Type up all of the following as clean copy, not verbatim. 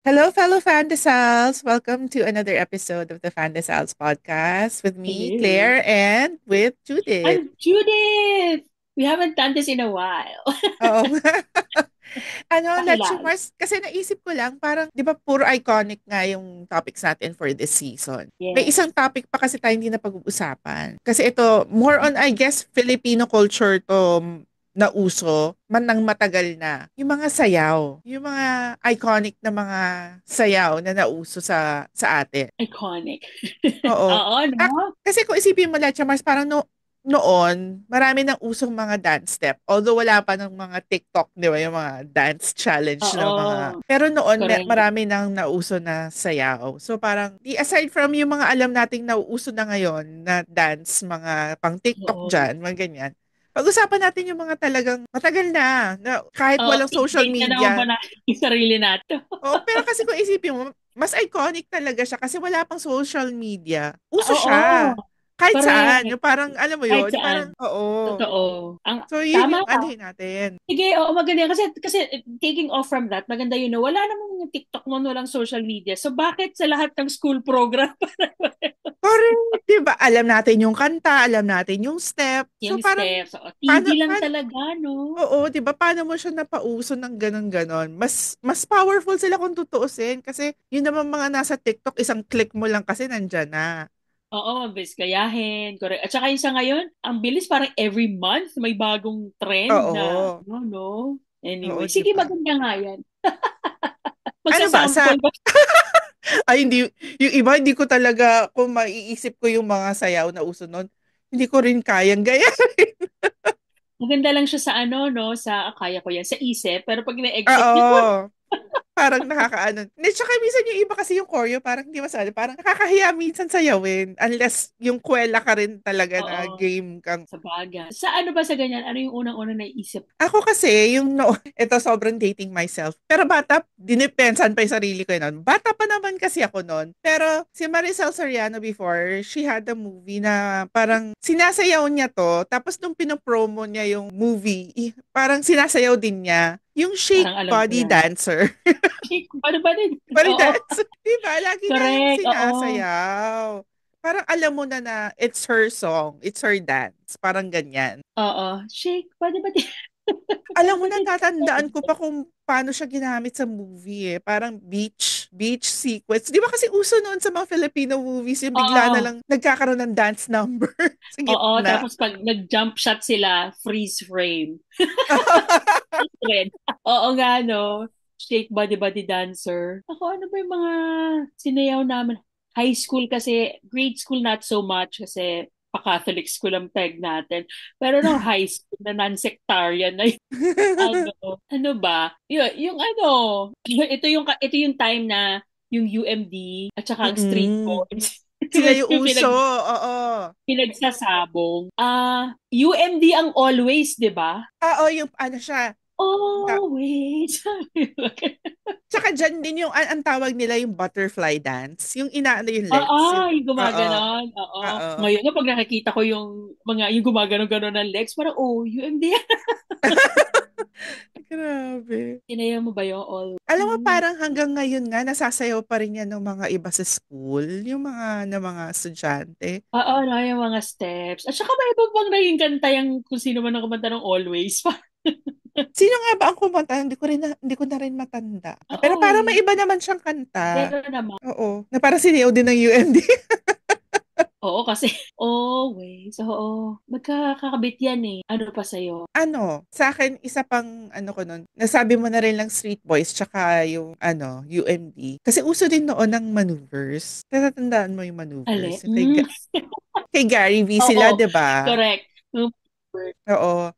Hello, fellow Fandesals. Welcome to another episode of the Fandesals podcast with me, Hello. Claire, and with Judith. I'm Judith! We haven't done this in a while. Oo. Let's Pakilala. Mars, kasi naisip ko lang, parang, di ba, puro iconic nga yung topics natin for this season. May Yes. isang topic pa kasi tayo hindi na pag-uusapan. Kasi ito, more on, I guess, Filipino culture to na uso, man nang matagal na. Yung mga sayaw, yung mga iconic na mga sayaw na nauso sa atin. Iconic. Oo. Oo, no? Kasi kung isipin mo, Lecha Mars, parang noon, marami ng usong mga dance step. Although wala pa ng mga TikTok, di ba? Yung mga dance challenge na mga... Oo. Pero noon, Correct. marami nang nauso na sayaw. So parang, aside from yung mga alam nating nauuso na ngayon na dance, mga pang TikTok Oo. dyan, mga ganyan. Pag-usapan natin yung mga talagang matagal na kahit Oo, walang social i-date na naman ba media. natin yung sarili natin? Oo, pero kasi kung isipin mo, mas iconic talaga siya kasi wala pang social media. Uso Oo. siya. Kahit saan. Correct. Yung parang, alam mo Kahit yun, yung parang, saan. oo. Totoo. So, yun Tama yung ka. anuhin natin. Sige, oo, maganda yan. Kasi taking off from that, maganda yun na wala namang TikTok noon, walang social media. So bakit sa lahat ng school program? Correct. Diba? Alam natin yung kanta, alam natin yung step. So, Yung parang, steps. Oo, TV lang paano, talaga, no? oo, diba? Paano mo siya napauso ng ganon-ganon? Mas powerful sila kung tutuusin kasi yun naman mga nasa TikTok, isang click mo lang kasi nandyan na. Oo, mabilis gayahin. Correct. At saka yung sa ngayon, ang bilis parang every month may bagong trend na, Oo. no? Oo, Anyway, sige, diba? maganda nga yan. Ano ba, Magsasample ba? ay, hindi, yung iba, hindi ko talaga, kung maiisip ko yung mga sayaw na uso nun, hindi ko rin kayang gaya. Maganda lang siya sa ano, no? Sa, kaya ko yan, sa isip. Pero pag na-execute mo, Oo. Parang nakakaano. Hindi, tsaka minsan yung iba kasi yung choreo, parang hindi masali. Parang nakakahiya minsan sayawin. Unless yung kwela ka rin talaga na oo, game kang... sa bagay. Sa ano ba sa ganyan? Ano yung unang-unang naisip? Ako kasi, yung no, ito sobrang dating myself. Pero bata, dinipensan pa yung sarili ko yun. Bata pa naman kasi ako noon. Pero si Maricel Soriano before, she had a movie na parang sinasayaw niya to. Tapos nung pinopromo niya yung movie, parang sinasayaw din niya. Yung Shake Parang alam ko Body yan. Dancer. Shake, ano ba din? Body Oo, dance. Diba? Lagi niya yung correct. Oo. sinasayaw. Parang alam mo na it's her song. It's her dance. Parang ganyan. Oo. Shake, pwede ba din? Alam mo, natatandaan ko pa kung paano siya ginamit sa movie eh. Parang beach sequence. Di ba kasi uso noon sa mga Filipino movies yung bigla na Oo. lang nagkakaroon ng dance number sa Oo, gitna. tapos pag nag-jump shot sila, freeze frame. Trend. Oo nga, no? Shake body body dancer. Ako, ano ba yung mga sinayaw namin? High school kasi, grade school not so much kasi pa-Catholic school ang peg natin. Pero no, high school na non-sectarian na yung ano, ano ba? Yung ano, ito yung time na yung UMD at saka ang street Mm-mm. boys. Sila yung Yung uso. Oo. pinagsasabong. UMD ang always, 'di ba? Oo, yung ano siya. Always. Tsaka dyan din yung, ang tawag nila yung butterfly dance. Yung inaano yung Oo, legs. Yung, yung oo. gumaganon. Oo. Oo. Ngayon na pag nakikita ko yung mga yung gumaganon-ganon ng legs, parang oh, UMD. Grabe. Sinaya mo ba yung all? Alam mo, parang hanggang ngayon nga, nasasayaw pa rin yan ng mga iba sa school. Yung mga estudyante. Oo, no, yung mga steps. At saka may iba bang naging kanta yung kung sino man ang kumanta ng Always. Sino nga ba ang kumanta? Hindi ko na rin matanda. Pero Oo parang may eh. iba naman siyang kanta. Meron naman. Oo. Na parang siniyaw din ng UMD. Oo, kasi always. Oo. Magkakakabit yan eh. Ano pa sa'yo? Sa akin, isa pang ano ko nun, nasabi mo na rin lang Street Boys, tsaka yung UMD. Kasi uso din noon ng maneuvers. Natatandaan mo yung maneuvers? Ale? Yung kay Gary V sila, Oo, 'di ba? correct. Yung Oo.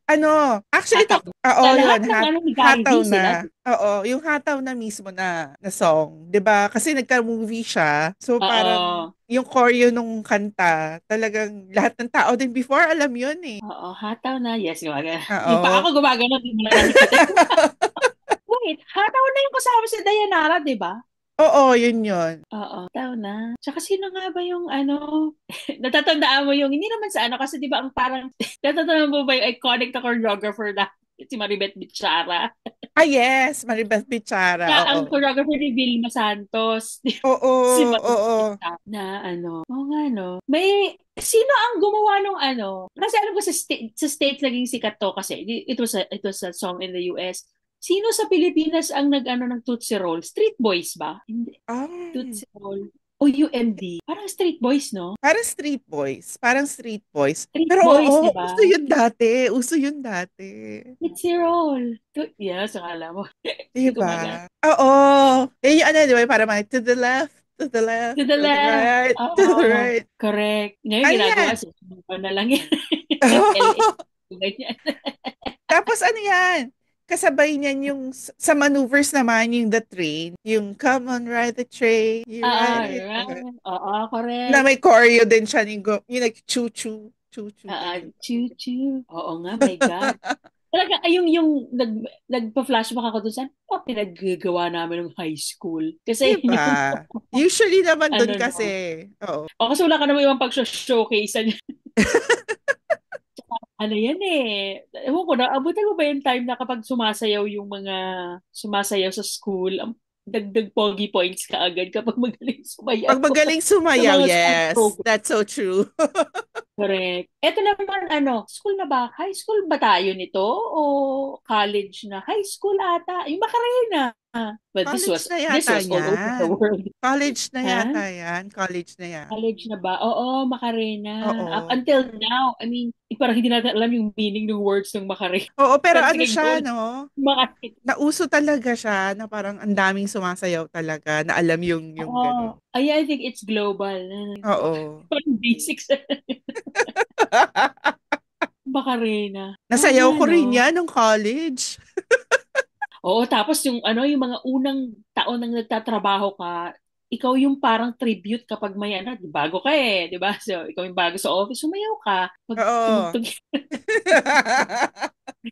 Actually hataw. Sa oo, lahat yun, ng ano ni Gary V hataw sila. na. Oo, yung hataw na mismo na song, 'di ba? Kasi nagka-movie siya. So parang Oo. yung choreo nung kanta, talagang lahat ng tao din before alam yun eh. Oo, hataw na. Yes, gumagana. Yung pa Oo. ako gumagana, hindi mo lang nakikita. Wait, hataw na yung kasama si Dayanara, di ba? Oo, yun yun. Oo, hataw na. Tsaka sino nga ba yung ano, natatandaan mo yung, hindi naman sa ano, kasi di ba ang parang, natatandaan mo ba yung iconic na choreographer na? Si Maribeth Bichara. Ah, yes, Maribeth Bichara, Na ang oo. choreographer ni Vilma Santos. Oo, Si Maribeth oo. Bichara. Na oo nga no. Sino ang gumawa nung Kasi alam ko sa States naging sikat to kasi it was a song in the US. Sino sa Pilipinas ang nag-ano ng Tootsie Roll? Street Boys ba? Hindi. Um, Tootsie Roll. O UMD. Parang Street Boys, no? parang Street Boys. Parang Street Boys. Street Pero Boys, di oo, ba? uso yun dati. Uso yun dati. Tootsie Roll. Yes, akala mo. Hindi Diba? gumagana. Oo. Yan yung ano, di ba? Parang mga to the left, to the left, To the to the left. right, to the Oo. right. Correct. Ngayon Ano ginagawa yan? sa na lang yan. LA. Ganyan. Tapos ano yan? Kasabay niyan yung sa maneuvers naman yung the train, yung come on ride the train, you ride it. Right. Oo, Na correct. may choreo din siya yung like choo choo, choo choo ganyan. Choo-choo. Oo nga, my God. Talaga, nagpa-flashback ako doon sa pinaggagawa namin ng high school. Kasi yun Diba? yung, Usually naman dun kasi, no. oo. Kasi wala ka naman ibang pag-showcase. Ano yan eh. Ewan ko, naabutan mo ba yung time na kapag sumasayaw sa school, dagdag pogi points ka agad kapag magaling sumayaw. Pag magaling Sa sumayaw, mga school yes. program. That's so true. Correct. Ito naman, school na ba? High school ba tayo nito? O college na? High school ata. Yung Macarena. But this College was, na this yata was all over the yan. world. College na Ha? yata yan. College na yan. College na ba? Oo, Macarena. Up Oo. until now, I mean, parang hindi natin alam yung meaning ng words ng Macarena. Oo, pero Pero ano tingin siya, ko, no? Macarena. Nauso talaga siya na parang ang daming sumasayaw talaga na alam yung ganun. Oo. I think it's global. Oo. Parang basics. Macarena. Oo Nasayaw nga, ko no? rin yan nung college. Oo, tapos yung mga unang taon nang nagtatrabaho ka, ikaw yung parang tribute kapag may bago ka eh, di ba? So, ikaw yung bago sa office, sumayaw ka, pag Oo. tumugtog.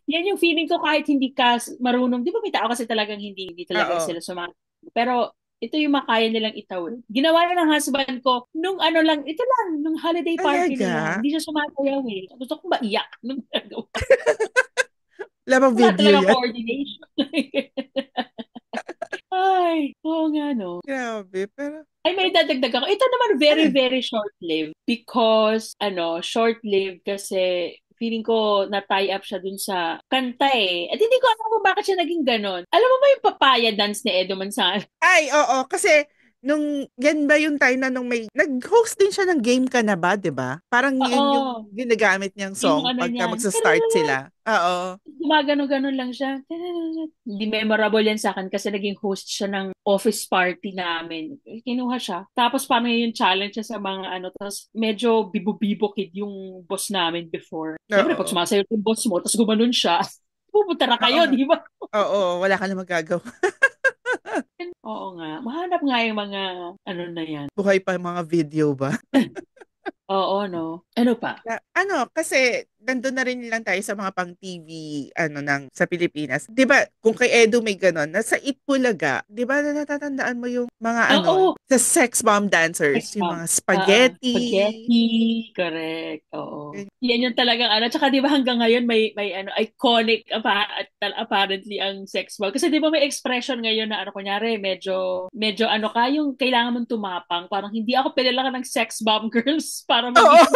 Yan yung feeling ko kahit hindi ka marunong. Di ba may tao kasi talagang hindi talaga Oo. sila sumayaw. Pero ito yung makaya nilang itawid. Ginawa na ng husband ko, nung ito lang, nung holiday party na yan. Talaga? Hindi siya sumasayaw eh. Gusto kong maiyak nung nagawa. Wala bang Wala video talaga yan? coordination. Ay, oo nga no. Grabe, pero Ay, may dadagdag ako. Ito naman very, ano? very short-lived because, short-lived kasi feeling ko na-tie up siya dun sa kanta eh. At hindi ko alam kung bakit siya naging ganon. Alam mo ba yung papaya dance ni Edo Manzano? Ay, oo, kasi nung yan ba yung time na nung may nag-host din siya ng Game Ka Na Ba, 'di ba? Parang yun yung Oo. ginagamit niyang Yung song pagka niya. magsa-start sila. Oo. Gumagano-ganon lang siya. Hindi memorable yan sa akin kasi naging host siya ng office party namin. Kinuha siya. Tapos paano yung challenge siya sa mga tapos medyo bibo-bibo kid yung boss namin before. Siyempre, pag Oo. sumasayo yung boss mo, tapos gumanon siya, pupunta na Oo kayo, nga. di ba? Oo, wala ka na magagawa. Oo nga. Mahanap nga yung mga na yan. Buhay pa yung mga video ba? Oo, no? Ano pa? Kasi nandun na rin lang tayo sa mga pang-TV, sa Pilipinas. 'Di ba, kung kay Edu may ganon, nasa Itbulaga, 'di ba natatandaan mo yung mga Oo, sa sex bomb dancers, yung X-Bomb. mga spaghetti. Spaghetti. Correct. Oo. Yan yung talagang Tsaka di ba hanggang ngayon may iconic apparently ang sex bomb. Kasi di ba may expression ngayon na kunyari, medyo ka, yung kailangan mong tumapang. Parang hindi ako pinilaki ng sex bomb girls para Oo, maging,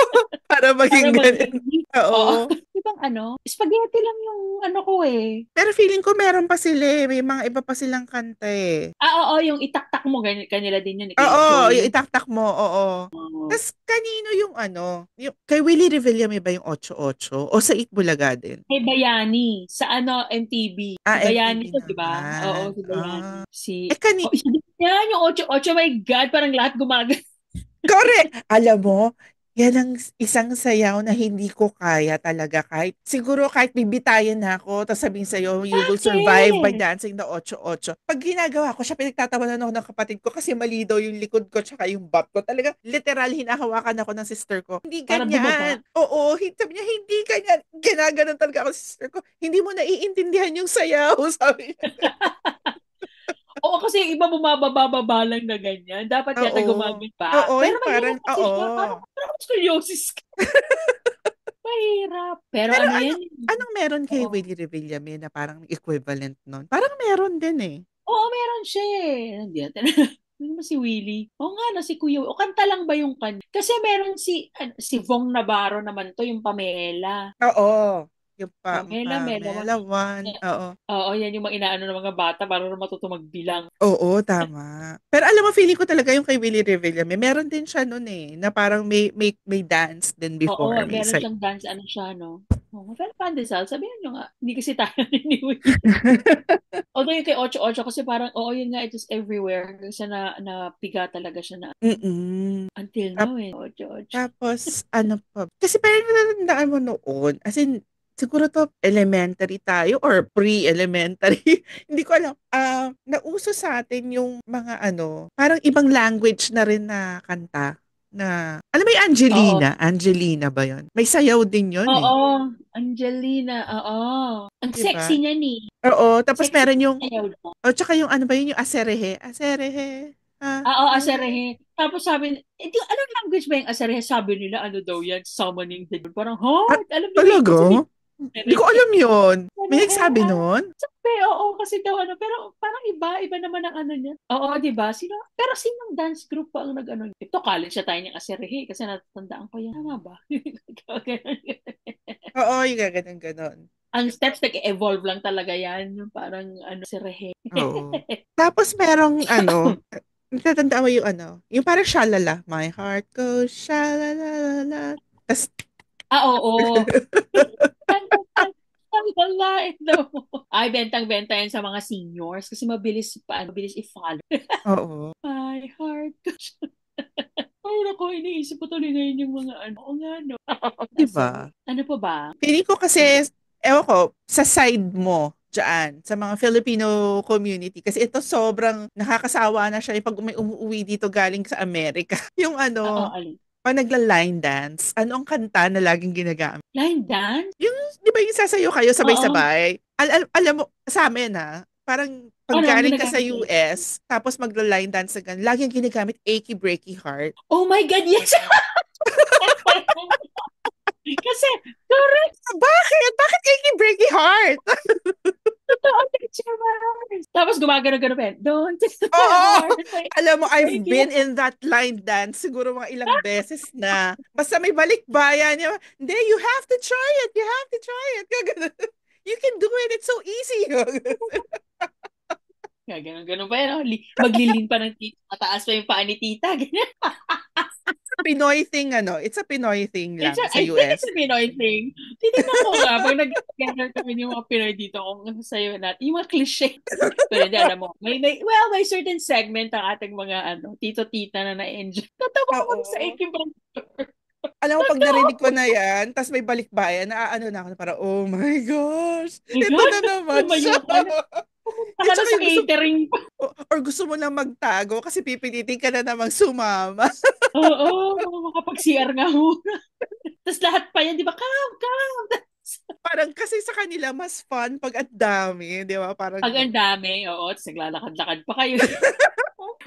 para para maging ganun. maging, oo. Oo. Di bang spaghetti lang yung ko eh. Pero feeling ko meron pa sila eh. May mga iba pa silang kanta eh. Oo, yung itaktak mo, kanila din yun, kay Oo, yung Joey. itaktak mo, oo. Oo. Tapos kanino yung yung, kay Willie Revilla may ba yung 88? O sa Itbulaga din? Kay Bayani sa MTV. Si Ah, Bayani MTV to, di ba? Oo, naman. si Bayani. Ah. Si Eh, isa din yan, yung 88, my God, parang lahat gumagana. correct! Alam mo, yan ang isang sayaw na hindi ko kaya talaga. Siguro kahit bibitayin na ako, tapos sabihin sa'yo, you will survive by Bakit? dancing the 88. Pag ginagawa ko siya, pinagtatawanan ako ng kapatid ko kasi mali daw yung likod ko tsaka yung butt ko. Talaga, literal, hinahawakan ako ng sister ko. Hindi Para ganyan. bumaba. Oo, sabi niya, hindi ganyan. Ginaganon talaga ako sa sister ko. Hindi mo naiintindihan yung sayaw, sabi niya. Oo, kasi yung iba bumababa lang na ganyan. Dapat yata Oo. gumagana pa. Oo, Pero yung may parang, ganun kasi oo. siya. Parang scoliosis ka. mahirap. Pero Pero ano yan? anong meron kay Oo. Willie Revillame na parang equivalent nun? Parang meron din eh. Oo, meron siya eh. Hindi natin. Ano ba si Willie? Oo nga na si Kuya. O kanta lang ba yung kanya? Kasi meron si Vong Navarro naman to, yung Pamela. Oo. Yung Pamela, Mela. Pamela One. Oo. Oo, yan yung mga inaano ng mga bata para matuto magbilang. Oo, tama. Pero alam mo, feeling ko talaga yung kay Willie Revillame, meron din siya nun eh, na parang may dance din Oo, before. May meron say. siyang dance, ano siya, no? Oo, pero pandesal, sabihan nyo nga, hindi kasi tayo ni Willie. Although yung kay Ocho Ocho, kasi parang, oo, yun nga, it is everywhere. Kasi napiga talaga siya na, Mm-mm. until now eh, Ocho Ocho. Tapos, ano pa? Kasi parang natandaan mo noon, as in, siguro to elementary tayo or pre-elementary. Hindi ko alam. Nauso sa atin yung mga parang ibang language na rin na kanta. Na, alam mo yung Oo, Angelina? Angelina ba yon? May sayaw din yon eh. oo, Angelina, oo. Ang Diba? sexy niya ni. Oo, tapos Sexy meron niya yung, sayaw niya. tsaka yung ano ba yun, yung Aserehe. Aserehe. Ha? Oo, Asarehe. Tapos sabi, anong language ba yung Asarehe? Sabi nila, ano daw yan, summoning the dead. Parang, Ah, alam ni Wait, sabi, talaga? Hindi ko Asarehe. alam yon. Ano, May nagsabi nun? sabi, oo, kasi daw ano, pero parang iba naman ang ano niya. Oo, di ba? Pero sinong dance group pa ang nag-ano? Ito, college siya tayo ng Asarehe kasi natatandaan ko yan. Tama ba? Oo, yung gaganon-ganon. Ang steps, nag-evolve lang talaga yan. Parang, ano, Asarehe. Oo. Tapos merong natatandaan mo yung yung parang shalala. My heart goes shalalala. Tas, Oo. Ang galain daw. Ay, bentang-benta yan sa mga seniors kasi mabilis i-follow. oo. My heart goes. Ay, naku, iniisip ko tuloy ngayon yung mga ano. Oo nga, no. Diba? Ano pa ba? Feeling ko kasi, ewan ko, sa side mo, dyan, sa mga Filipino community. Kasi ito sobrang nakakasawa na siya pag may umuwi dito galing sa Amerika. Yung Oo, alin. pag nagla-line dance, ano ang kanta na laging ginagamit? Line dance? Yung, di ba yung sasayo kayo Oo. sabay-sabay? Alam mo, sa amin parang pag Ano ang galing ka sa ginagamit nila? US, tapos magla-line dance ka, laging ginagamit Achy Breaky Heart. Oh my God, yes! Kasi, correct. Bakit? Bakit Achy Breaky Heart? Totoo, Mars. Tapos gumagano-gano pa yan. Don't take my Oo! heart. Alam mo, I've Thank you. been in that line dance siguro mga ilang beses na. Basta may balikbayan niya. Hindi, you have to try it. You have to try it. Gaganon. You can do it. It's so easy. Ganun pa yan. Oh. Maglilin pa ng tita. Mataas pa yung paa ni tita. Ganyan. Pinoy thing, it's a Pinoy thing lang sa I think it's US. a Pinoy thing. Titignan ko nga, pag nag-gather kami yung mga Pinoy dito, kung sa'yo natin, yung mga cliche. Pero hindi, alam mo, may certain segment ang ating mga tito-tita na na-enjoy. Tatawa ako sa Oo. Ikim. Alam mo, pag Totoo. narinig ko na yan, tas may balikbayan, naaano na ako, para, oh my gosh, My ito God, na naman naman siya. yung ano. Pumunta ka At na saka sa yung gusto, catering. or gusto mo lang magtago kasi pipilitin ka na namang sumama. Oo, makapag-CR nga muna. Tapos lahat pa yan, di ba? Come. Parang kasi sa kanila, mas fun pag ang dami, di ba? Parang, Pag ang dami, oo, tapos naglalakad-lakad pa kayo.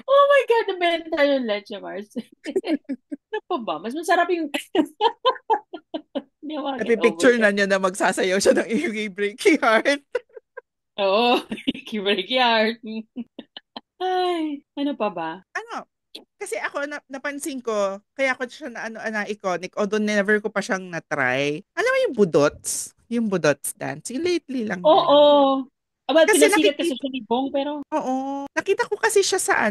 Oh my God, nabenta yung leche Mars. Ano pa ba? Mas masarap yung... Hindi ako get over napipicture it. na niya na magsasayaw siya ng Iggy Breaky Heart. Oo, break yard. Ay, ano pa ba? Ano, kasi ako, napansin ko, kaya ako siya na iconic, although never ko pa siyang na-try. Alam mo yung budots? Yung budots dance. Yung lately lang Oo. din. Aba, Kasi pinasikat kasi nakikita, siya ni Bong, pero oo, nakita ko kasi siya sa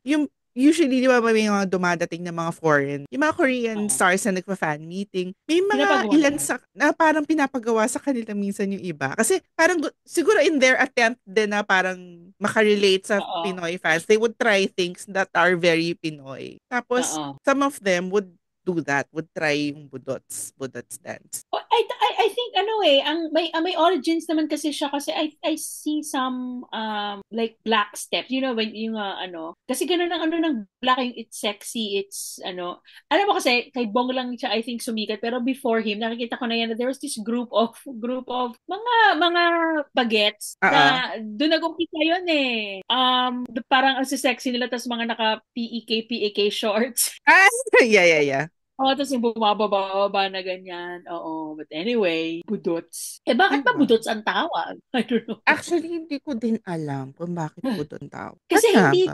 yung usually, di ba, may mga dumadating na mga foreign, yung mga Korean oo, stars na nagpa-fan meeting, may mga pinapagawa ilan nila. na parang pinapagawa sa kanila minsan yung iba. Kasi parang siguro in their attempt din na parang makarelate sa Oo, Pinoy fans, they would try things that are very Pinoy. Tapos, oo. some of them would do that, would try yung budots dance. Oh, I think ano may origins naman kasi siya kasi I see some like black steps, you know, when yung kasi ganun ang ng black, yung it's sexy, it's alam mo kasi kay Bong lang siya I think sumikat, pero before him nakikita ko na yan na there was this group of mga bagets Ah, na doon nag-umpisa yun eh. Parang ang sexy nila, tas mga naka PEK shorts. ah, yeah, yeah, yeah. Oo, tapos yung bumababa na ganyan. Oo. But anyway, budots. Eh, bakit ba Diba? budots ang tawag? I don't know. Actually, hindi ko din alam kung bakit po doon tao. Kasi Kaya ba? Hindi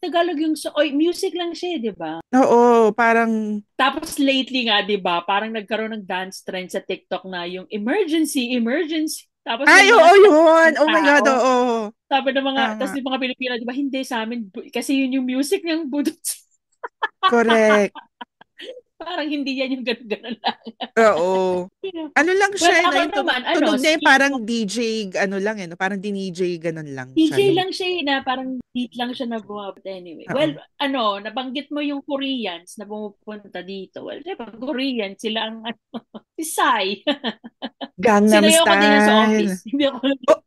Tagalog yung, oy, music lang siya, di ba? Oo, parang, Tapos lately nga, di ba, parang nagkaroon ng dance trend sa TikTok na yung emergency, emergency. Tapos ay, may mga oo, yun! Oh my God, tao. oo. Sabi ng mga, tapos Tama. yung mga Pilipino, di ba, hindi sa amin, kasi yun yung music ng budots. Correct. Parang hindi yan yung ganun-ganun lang. Oo. Ano lang Well, siya, eh, no? ako Yung naman, tunog niya yung speaking parang of DJ, ano lang, eh, no? Parang DJ, ganun lang siya. DJ Yung, lang siya na parang beat lang siya na buha. But anyway. Well, oo. nabanggit mo yung Koreans na pumupunta dito. Well, diba, Korean, sila ang si Psy. Gangnam Sinayaw ko din yan sa Style. office. Hindi ako Oh,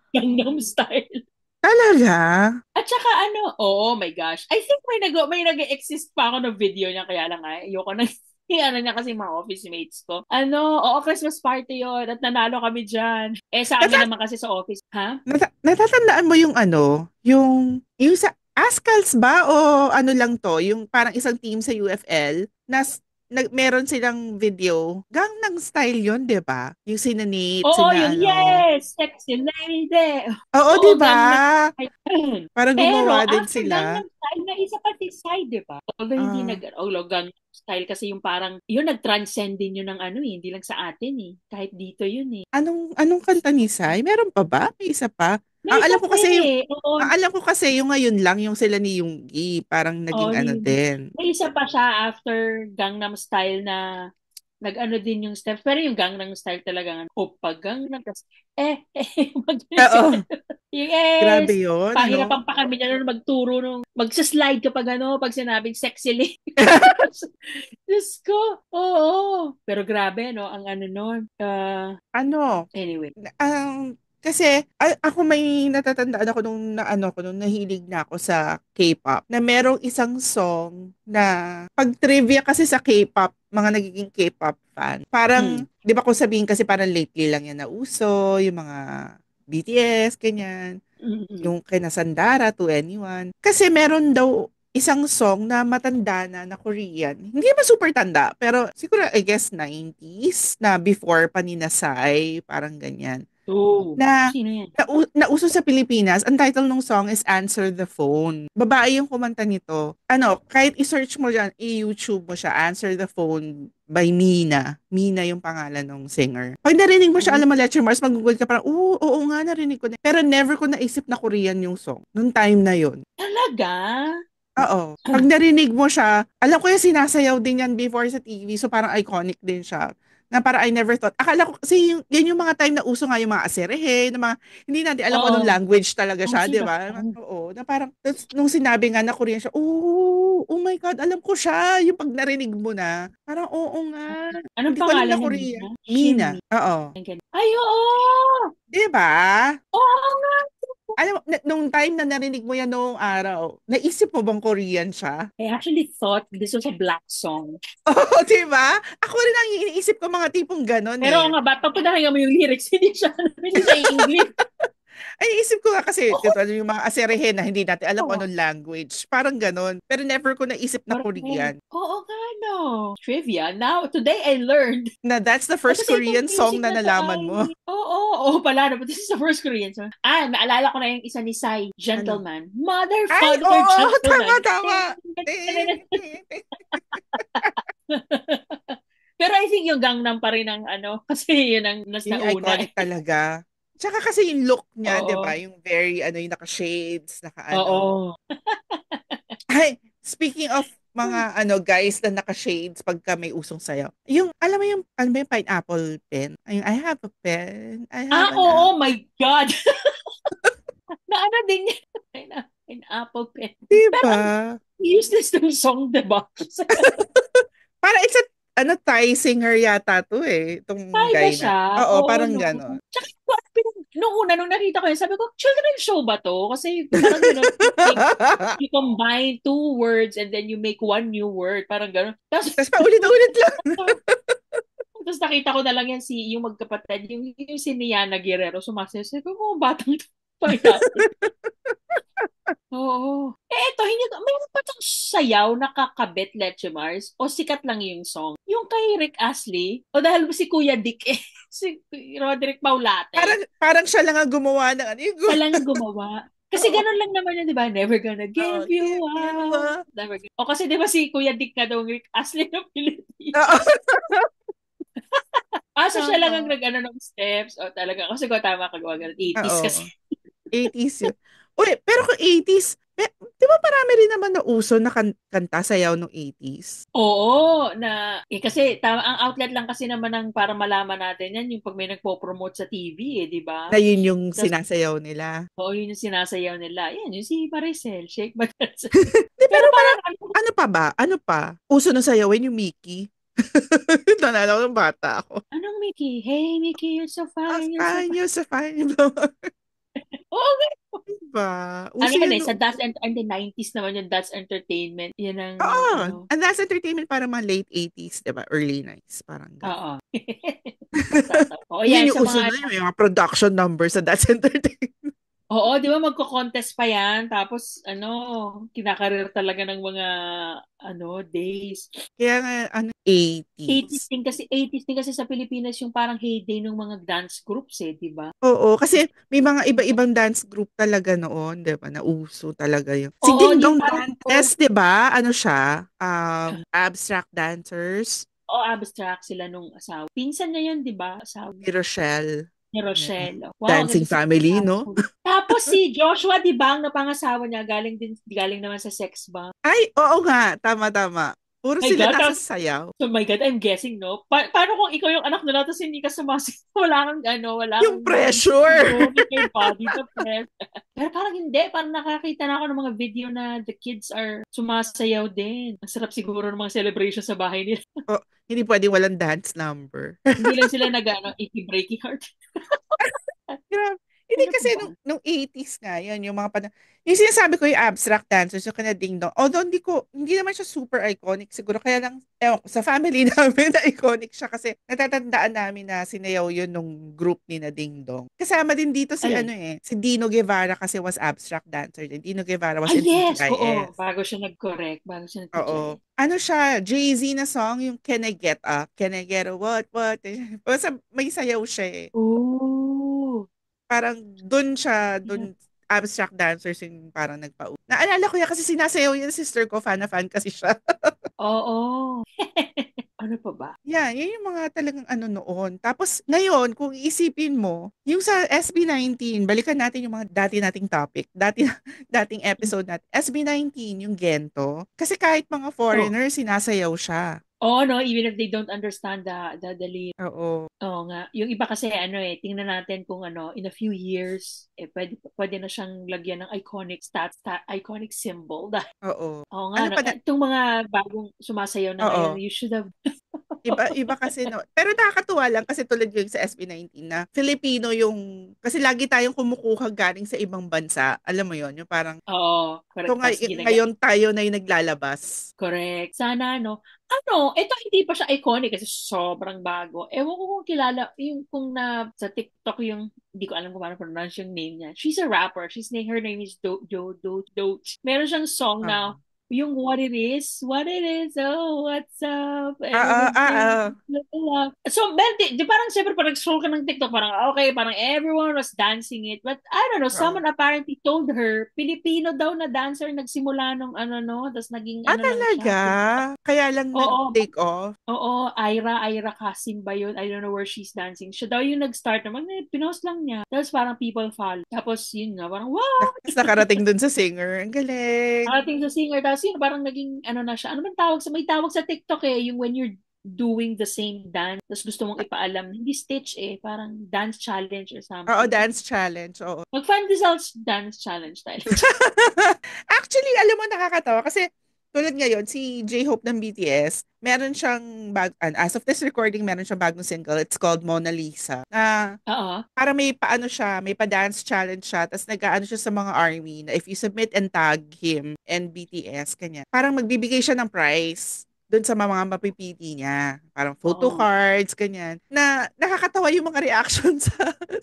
Gangnam Style. talaga? At saka oh my gosh. I think may nag-exist pa ako ng video niya, kaya lang ayoko na niya kasi mga office mates ko. Christmas party yon at nanalo kami dyan. Eh, sa amin Nata- naman kasi sa office. Ha? natatandaan mo yung ano, yung sa Ascals ba o ano lang to, yung parang isang team sa UFL na meron silang video. Gangnam Style yun, di ba? Yung sinanate, Oo, sina yung ano. yes, sexy lady. Oo, di Oo, ba? Gangnam Style. Parang Pero gumawa din after sila. Gangnam Style, na isa pa si Psy, di ba? Ah, Gangnam Style kasi yung parang, yun nag-transcend din yun ng hindi lang sa atin eh. Kahit dito yun eh. anong kanta ni Sai? Meron pa ba? May isa pa? May Ang iba alam ko pa kasi yung eh. Oo, ang alam ko kasi yung ngayon lang yung sila ni Yoongi, parang oo, naging ano din. may isa pa siya after Gangnam Style na nag-ano din yung steps. Pero yung Gangnam Style talaga, Oppa Gangnam, tas Oo, yung grabe 'yon, ano? pahirapan pa kami niya nun magturo magsaslide kapag pag sinabing sexy lady. Diyos ko, oo. Pero grabe, no, ang ano nun. Ano, Anyway. kasi ako may natatandaan ako nung nahilig na ako sa K-pop, na merong isang song na pag trivia kasi sa K-pop, mga nagiging K-pop fan. Parang, Mm. 'di ba kung sabihin kasi parang lately lang yan nauso, yung mga BTS, ganyan. Mm-mm. Yung kina Sandara to anyone. Kasi meron daw isang song na matanda na Korean. Hindi naman super tanda, pero siguro I guess 90s na before pa ni Nasai, parang ganyan. Oh, Na, sino yan? nauso sa Pilipinas, ang title ng song is Answer the Phone. Babae yung kumanta nito. Ano, kahit i-search mo dyan, i-YouTube mo siya, Answer the Phone by Mina. Mina yung pangalan ng singer. Pag narinig mo siya, Oh, alam mo, Lecture Mars, mag-google ka parang, oo nga, narinig ko na. Pero never ko naisip na Korean yung song. Nung time na yon. talaga? Oo. Pag narinig mo siya, alam ko yung sinasayaw din yan before sa TV, so parang iconic din siya. Na parang I never thought. Akala ko, kasi yan yung mga time na uso nga yung mga aserehe, na mga, hindi natin alam kung anong Oo. language talaga Oh, siya, di sino? ba? Oo. Na parang, nung sinabi nga na Korean siya, oh my God, alam ko siya. Yung pag narinig mo na, parang oo nga. Anong Hindi ko alam na pangalan niya, Korean. Mina? Mina. Shimi. Oo. Ay, oo! Di ba? Oo nga! Alam mo, nung time na narinig mo yan noong araw, naisip mo bang Korean siya? I actually thought this was a black song. Oo, di ba? Ako rin ang iniisip ko mga tipong ganon Pero eh. nga ba, pag pinakinggan mo yung lyrics, hindi siya English. Ay, iniisip ko nga kasi, Oo, ito, yung mga aserehe na hindi natin alam kung oo. anong language. Parang ganon. Pero never ko naisip na Correct. Korean. Oo nga, no. Trivia. Now, today I learned. Na that's the first Kasi itong Korean song music na na to nalaman mo. ay, oo pala, no, but this is the first Korean song. Naalala ko na yung isa ni Psy, Ano? Gentleman. Mother, Ay, father, oo! Tama, gentleman. tama! Ting, ting, ting. Pero I think yung Gangnam pa rin ang kasi yun ang nas Yun yung nauna iconic eh. talaga. Tsaka kasi yung look niya, di ba? Oo. Yung very, yung naka-shades, naka-ano. Oo. Ay, speaking of mga guys na naka-shades pagka may usong sayaw. Yung, alam mo yung, ano ba yung pineapple pen? Ay, I have a pen. I have an Oo, apple. my God. Na din yan. Apple pen. Pero Diba? ang useless ng song, diba? Para it's a, Thai singer yata to eh. Itong Ay ba guy na. siya? Oo, Oo, parang no. ganon. Tsaka, nung una, nung nakita ko yun, sabi ko, children's show ba to? Kasi parang, you combine two words and then you make one new word. Parang gano'n. Tapos, Tapos paulit-ulit lang. tapos nakita ko na lang yan yung magkapatid, yung si Niana Guerrero, sumasayaw. Sabi ko, batang to pa yan. Oo. Ito, hindi ko, mayroon pa itong sayaw nakakabit Leche Mars o sikat lang yung song? Yung kay Rick Astley o dahil si Kuya Dick eh, si Roderick Paulate, Parang siya lang ang gumawa ng ano yung siya lang ang gumawa. Kasi oo, ganun lang naman yun, di ba? Never gonna oo, give you give you up. Never gonna... O kasi di ba si Kuya Dick na daw Rick Astley ng oo. Pilipinas? Ah, so siya lang ang Tama. nag-ano ng steps. O talaga, kasi ko tama ka gawa 80s kasi. Oo. 80s yun. Uy, pero kung 80s, di ba marami rin naman na uso na kanta sayaw ng 80s? Oo, na kasi tama, ang outlet lang kasi naman ng para malaman natin yan yung pag may nagpo-promote sa TV eh, di ba? Na yun yung Tapos, sinasayaw nila. oo, yun yung sinasayaw nila. Yan, yung si Maricel, Shake Batanza. Di, Pero pero parang ano, ano pa ba? Ano pa? Uso na sayawin yung Mickey. Nalala ko ng bata ako. anong Mickey? Hey, Mickey, you're so fine, you're so fine. Sa fine. Oo nga. Diba? Ano Uso yan yun eh, sa noon. That's and the 90s naman yung That's Entertainment. Yan ang Oo. ano. And that's entertainment para mga late 80s, diba? Early 90s. Parang gano'n. Oo. Natatawa. Oo, yan, Yun yung sa uso mga na yun. Yung mga production numbers sa That's Entertainment. oo, di ba magko-contest pa yan? Tapos, ano, kinakarir talaga ng mga, ano, days. Kaya nga, 80s 80s. din kasi, 80s din kasi sa Pilipinas yung parang heyday ng mga dance groups eh, di ba? Oo, kasi may mga iba-ibang dance group talaga noon, 'di ba? Na uso talaga 'yung. Si Oo, Ding yung Dong parang, Dantes, 'di ba? Ano siya? Abstract dancers, oh, abstract sila nung asawa. Pinsan niya yun, di ba? Asawa ni Rochelle. ni Yeah. Rochelle. Wow, ang Dancing ganda sa Family, no? tapos si Joshua, di ba, ang napangasawa niya, galing naman sa sex bomb. Ay, oo nga, tama. Puro My sila God, nasa sayaw. oh my God, I'm guessing, no? Paano kung ikaw yung anak nila tapos hindi ka sumasayaw? Wala kang, ano, wala Yung kang pressure. go with your body, the press. Pero parang hindi, parang nakakita na ako ng mga video na the kids are sumasayaw din. Ang sarap siguro ng mga celebration sa bahay nila. Oh, hindi pwedeng walang dance number. Hindi lang sila nag-ano, breaking heart. Grabe. Hindi Ano pa kasi ba? nung 80s nga, yan, yung mga yung sinasabi ko yung abstract dancers, yung kana Ding Dong. Although hindi naman siya super iconic siguro. Kaya lang, ewan ko, sa family namin na iconic siya kasi natatandaan namin na sinayaw yun nung group ni na Ding Dong. Kasama din dito si Alin? si Dino Guevara kasi was abstract dancer din. Dino Guevara was Ah, in yes! Oo, TGIS. bago siya nag-correct, bago siya Oo. nag-TGI. Ano siya, Jay-Z na song, yung Can I Get Up? Can I Get a what? Basta may sayaw siya eh. Ooh! Parang dun abstract dancers yung parang Naalala ko yan kasi sinasayaw yung sister ko, fan na fan kasi siya. Oo. Ano pa ba? Yan yung mga talagang ano noon. Tapos ngayon, kung iisipin mo, yung sa SB19, balikan natin yung mga dati nating topic, dating episode natin. SB19, yung Gento. Kasi kahit mga Oh. foreigner, sinasayaw siya. Oo, no? Even if they don't understand the lyrics. Oo. Oo nga. Yung iba kasi ano eh, tingnan natin kung ano, in a few years, eh, pwede na siyang lagyan ng iconic symbol. Oo. Oo nga, Ano no? pa na, Itong mga bagong sumasayaw na ngayon, oo. you should have... Iba kasi no. Pero nakakatuwa lang kasi tulad yung sa SB19 na Filipino yung kasi lagi tayong kumukuha galing sa ibang bansa. Alam mo yon, yung parang Oo, so correct. Tapos ngayon tayo na yung naglalabas. correct. Sana, no? Ano, ito hindi pa siya iconic kasi sobrang bago. Ewan ko kung kilala, yung kung na sa TikTok yung, hindi ko alam kung paano pronounce yung name niya. She's a rapper. Her name is Do. Meron siyang song na Um, yung what it is, oh, what's up, ah, ah, everything. ah, So, well, di parang siyempre parang scroll ka ng TikTok, parang okay, parang everyone was dancing it. But I don't know, Oo. someone apparently told her, Pilipino daw na dancer nagsimula nung ano, no? Tapos naging ano lang Talaga? siya. Kaya lang Oo, nag-take off. oo, Ira Kasim ba yun? I don't know where she's dancing. Siya daw yung nag-start naman, pinost lang niya. Tapos parang people follow. Tapos yun nga, parang wow! Tapos nakarating dun sa singer. Ang galing. Parating sa singer. Tapos yun, parang naging ano na siya. Ano man tawag sa, may tawag sa TikTok eh, yung when you're doing the same dance, tapos gusto mong ipaalam, hindi stitch eh, parang dance challenge or Oo, something. dance challenge. Oo. Mag-find results dance challenge tayo. Actually, alam mo, nakakatawa kasi tulad ngayon, si J-Hope ng BTS, meron siyang as of this recording, meron siyang bagong single. It's called Mona Lisa. Na Oo. para may paano siya, may pa-dance challenge siya, tapos nag-aano siya sa mga army na if you submit and tag him and BTS, kanya, parang magbibigay siya ng prize doon sa mga mapipili niya. Parang photo Oo. cards, ganyan. Na nakakatawa yung mga reactions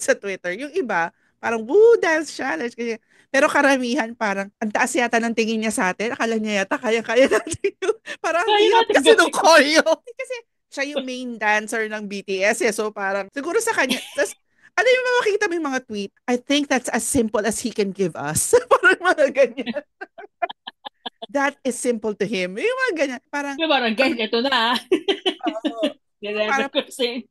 sa Twitter. Yung iba, parang, woo, dance challenge, ganyan. Pero karamihan parang, ang taas yata ng tingin niya sa atin. Akala niya yata kaya-kaya natin yung, parang ang Kaya hirap natin kasi ng gawin. choreo. Kasi siya yung main dancer ng BTS eh. So parang, siguro sa kanya, tas, ano yung makikita mo yung mga tweet? I think that's as simple as he can give us. Parang mga ganyan. That is simple to him. Yung mga ganyan. Parang, Yung parang, guys, ito na. oo. Deliver Parang, ko sa inyo.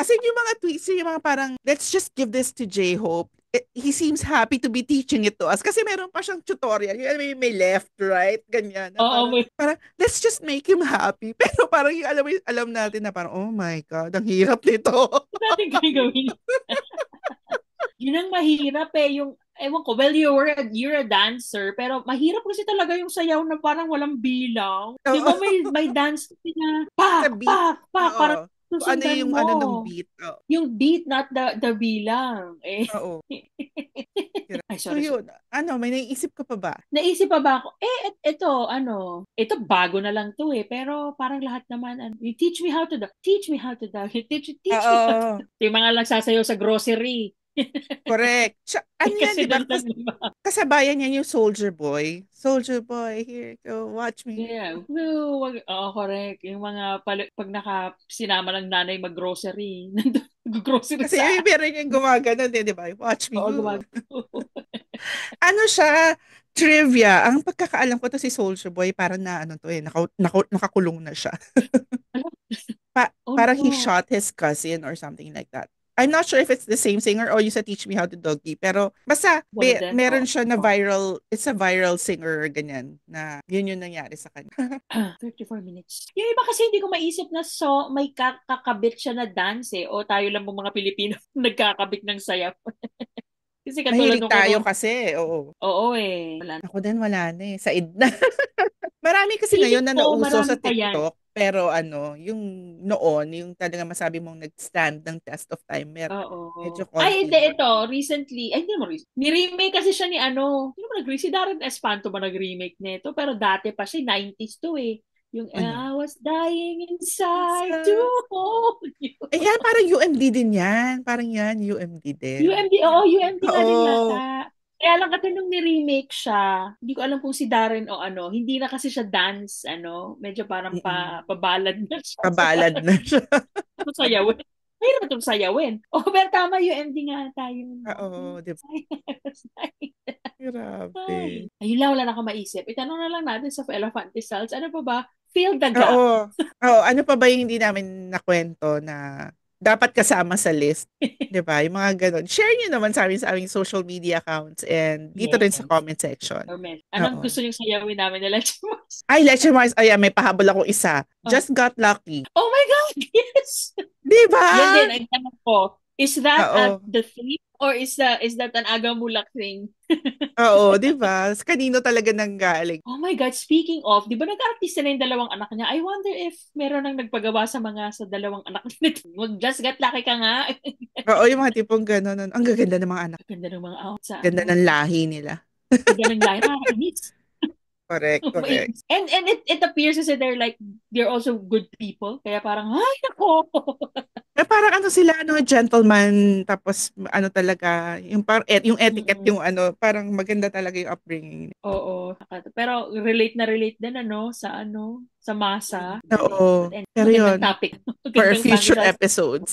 as in yung mga tweets, yung mga parang, let's just give this to J-Hope. He seems happy to be teaching it to us kasi meron pa siyang tutorial. Yung may left, right, ganyan. Na Oo, parang, let's just make him happy. Pero parang yung alam natin na parang, oh my God, ang hirap nito. natin gagawin. Yun ang mahirap eh, yung, ewan ko, well, you're a dancer, pero mahirap kasi talaga yung sayaw na parang walang bilang. Di Oo. ba may dance na Sa pak, beat. pak, pak, Oo. parang So, ano susundan yung mo. ano ng beat. Oo. Yung beat, not the bilang. Eh. Oo. Ay, So sorry. yun, ano, may naiisip ka pa ba? Naisip pa ba ako, ito bago na lang to eh, pero parang lahat naman, you teach me how to do, teach me how to do, teach me how to Oo. do. Yung mga nagsasayaw sa grocery. Correct. Ano yan, Kasi di ba? doon lang, di ba? Kasabayan yan yung Soldier Boy. Soldier Boy, here, go, watch me. Yeah. Oo, correct. Yung mga, pag sinama ng nanay mag-grocery, nandun, mag-grocery Kasi sa, yung meron yung gumagano din, di ba? Watch me. oo, Go. gumagawa. Ano siya? Trivia. Ang pagkakaalam ko to si Soldier Boy, parang na ano to eh, nakakulong na siya. Oh Parang he no. shot his cousin or something like that. I'm not sure if it's the same singer or yung sa Teach Me How to Doggy. Pero basta One of them. meron Oh. siya na viral, it's a viral singer ganyan na yun yung nangyari sa kanya. 34 minutes. Yung iba kasi hindi ko maisip na may kakabit siya na dance eh. O tayo lang mga Pilipino nagkakabit ng sayaw. Kasi katulad Mahilig nung kay tayo Ron. kasi, oo. Oo eh. Wala. Ako din wala na eh, said na. Marami kasi ngayon Feeling na ko nauso marami sa pa yan. TikTok, pero ano, yung noon, yung talaga masabi mong nag-stand ng test of time, medyo Oo. Ay, konti hindi, lang. ito, recently, ay, hindi mo recently. Ni-remake kasi siya ni hindi mo nag-remake, si Darren Espanto ba nag-remake nito? Pero dati pa siya, 90s to eh. Yung Ano? I was dying inside to Sa... hold you. Eh yan, parang UMD din yan. Parang yan, UMD din. UMD, oo, UMD nga din Oo. yata. Kaya lang kasi nung ni-remake siya, hindi ko alam kung si Darren o hindi na kasi siya dance, medyo parang Mm-mm. pabalad na siya sa Pabalad na siya. sayawin. Mahirap itong sayawin. Oh, pero tama, UMD nga tayo. No? Oo, di ba? Grabe. Ay, ayun lang, wala na akong maisip. Itanong na lang natin sa Elephante Cells, ano pa ba? Fill the gap. Oo. Oo, ano pa ba yung hindi namin nakwento na dapat kasama sa list? 'Di ba? Yung mga ganun. Share niyo naman sa amin sa aming social media accounts and dito rin sa Yes. comment section. Anong Oo. gusto niyong sayawin namin nila? Ay, Leche Mars. Ayan, may pahabol akong isa. Oh. Just got lucky. Oh my God! Yes! 'Di ba? Yan din, ang tanong ko. Is that at Oo. the theme or is that an Agamulak thing? Oo, 'di ba? Kanino talaga nanggaling? Oh my God, speaking of, di ba nag-artista na yung dalawang anak niya? I wonder if meron nang nagpagawa sa dalawang anak niya. Just got lucky ka nga. Oo, yung mga tipong gano'n. Ang gaganda ng mga anak. Ganda ng mga out sa Ganda ng lahi nila. Ganda ng lahi. Nakakainis. Correct, correct. And it appears as if they're also good people. Kaya parang, ay, nako. Parang ano sila, ano, gentleman, tapos ano talaga, yung, yung etiquette, Mm-mm. yung ano, parang maganda talaga yung upbringing. Oo. Pero relate na relate din, sa masa. Oo. And Pero magandang yun, topic. for Magandang future fantasize. episodes.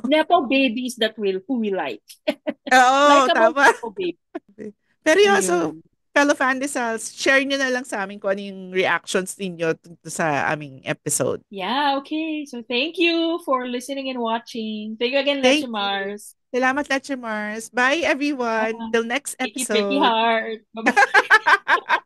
Nepo babies who we like. Oo, Likeable tama. Nepo babies. Pero yun, so, Ayun. fellow Fandesals, share nyo na lang sa amin kung ano yung reactions ninyo sa aming episode. Yeah, okay. So thank you for listening and watching. Thank you again, Leche Thank you. Mars. Salamat, Leche Mars. Bye, everyone. Till next Thank you, pretty episode. heart. Bye-bye.